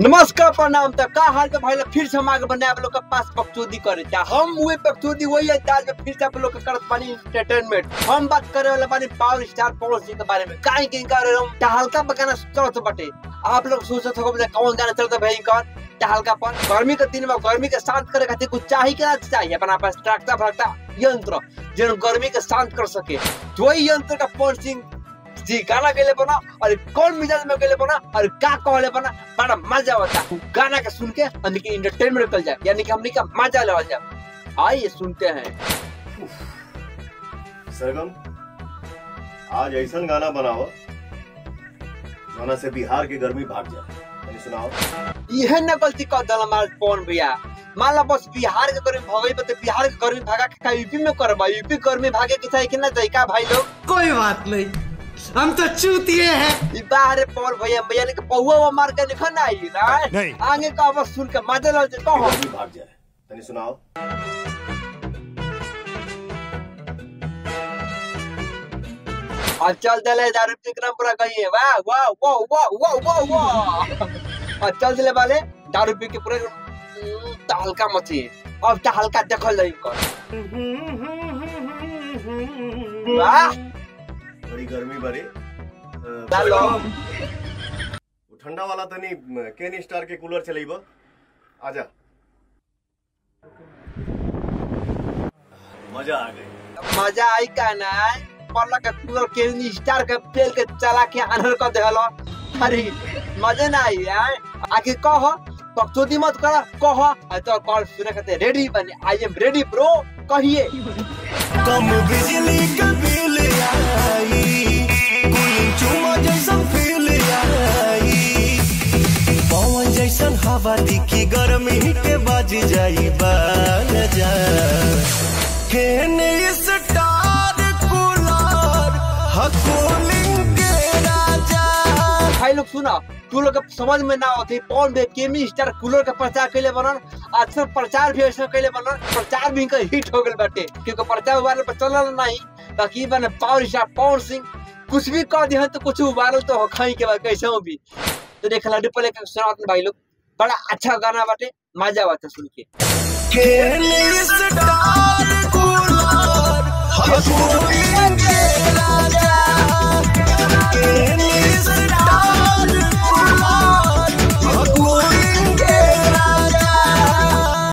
नमस्कार प्रणाम। तो का हाल पे भाई फिर से हम आगे बने आप लोग के पास पखचौदी करे था। हम हुए पखचौदी वही अंदाज में फिर से आप लोग के करत पानी एंटरटेनमेंट। हम बात करे वाला पानी पावर स्टार पवन सिंह के बारे में। काहे कि कर रहे हम टहलका बगाना चलत बटे। आप लोग सोचत हो कौन गाना चलता भाई कर टहलका पर। गर्मी के दिन में गर्मी के शांत करे खातिर कुछ चाहिए अपना पास ट्रैक्टर भरता यंत्र जो गर्मी के शांत कर सके। वही यंत्र का पवन सिंह जी गाना गेले बना और कौन मिजाज में गेले बना और का कहले बना बड़ा मजा आता है। गाना के सुन के हमने के एंटरटेनमेंट कर जाए यानी कि हमने का मजा ले जाए। आइए सुनते हैं। सरगम आज ऐसा गाना बनाओ गाना से बिहार की गर्मी भाग जाए। मैंने सुनाओ यह न गलती कर दल हमारे पवन भैया। मान ला बस बिहार के गर्मी भगाई तो बिहार के गर्मी भागा के यूपी में करबा। यूपी गर्मी भागे के चाहिए कि ना जाइका भाई लोग। कोई बात नहीं हम तो चूतिए हैं। बाहर पवन भैया भैया ने पौवा मार के निकल ना आई ना आगे का आवाज सुन के मजा ले कहो भाग जाए। तनी सुनाओ और चल दले दारू पी के पूरा कहिए वाह वाह वाह वाह वाह वाह वाह। और चल दले वाले दारू पी के पूरे हल्का मची। अब तो हल्का देखल नहीं कर वाह बड़ी गर्मी बड़ी डालो ठंडा वाला तनी केन स्टार के कूलर चलेबो। आजा मजा आ गई। मजा आई का ना पल्ला के कूलर केन स्टार के पेल के चला के आनर कर देहलो। अरे मजा ना आई यार। आगे कहो पखचौदी मत करा कहो तो कॉल सुने कहते रेडी बने। आई एम रेडी ब्रो कहिए। कम बिजली का बिल आई कूलिंग चुमा जैसन फील आई पवन जैसन हवा दिखी गर्मी के बाज जाई बाजा केने स्टार कूलर कूलिंग के राजा। भाई लोग सुना तू लोग समझ में ना होती पवन भे केमी स्टार कूलर का प्रचार कैले बनन। अक्सर प्रचार भी ऐसा कैले बनन प्रचार भी इनका हिट हो गल बाटे क्योंकि प्रचार वाले पर चलल नहीं बाकी बने पावर स्टार पवन सिंह कुछ भी कह दिया तो कुछ उबाल तो हो खाई के बाद कैसे हो भी। तो देख ला पहले सुनाते भाई लोग बड़ा अच्छा गाना बाटे मजा आता सुन के।